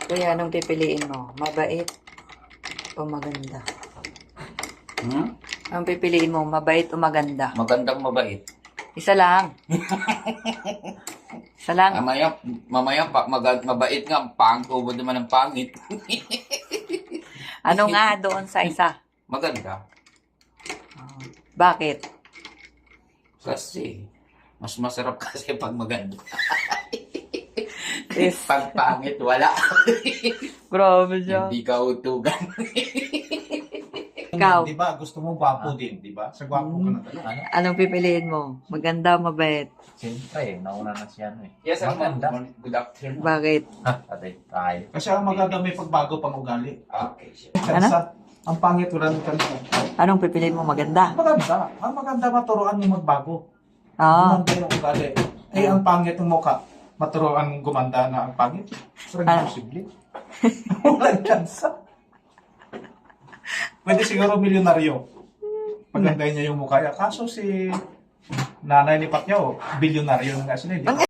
Kuya, anong pipiliin mo? Mabait o maganda? Anong pipiliin mo? Mabait o maganda? Magandang mabait. Isa lang. Isa lang. Mamaya mabait nga, pangko naman ng pangit. Ano nga doon sa isa? Maganda. Bakit? Kasi, mas masarap kasi pag maganda. Yes. Pag pangit, wala. Grabe siya. Hindi ka utugan. Ikaw, Di ba? Gusto mo gwapo din, di ba? Sa gwapo ka na talaga. anong pipiliin mo? Maganda o mabait? Siyempre, nauna na siya ano eh. Yes, Maganda. Good afternoon. Bakit? Ate, tayo. Kasi ang maganda may pagbago pang ugali. Okay, sir. Kansa, ang pangit wala ng kansa. Anong pipiliin mo? Maganda? Maganda. Ang maganda maturuan mo magbago. Oo. Gumanda yung ugali. Eh, ang pangit ng mukha. Maturuan gumanda na ang pangit. So, imposible. Walang kansa. Pwede siguro milyonaryo. Maganda niya yung mukha. Kaso si nanay ni Pacquiao, bilyonaryo na nga sila. Hindi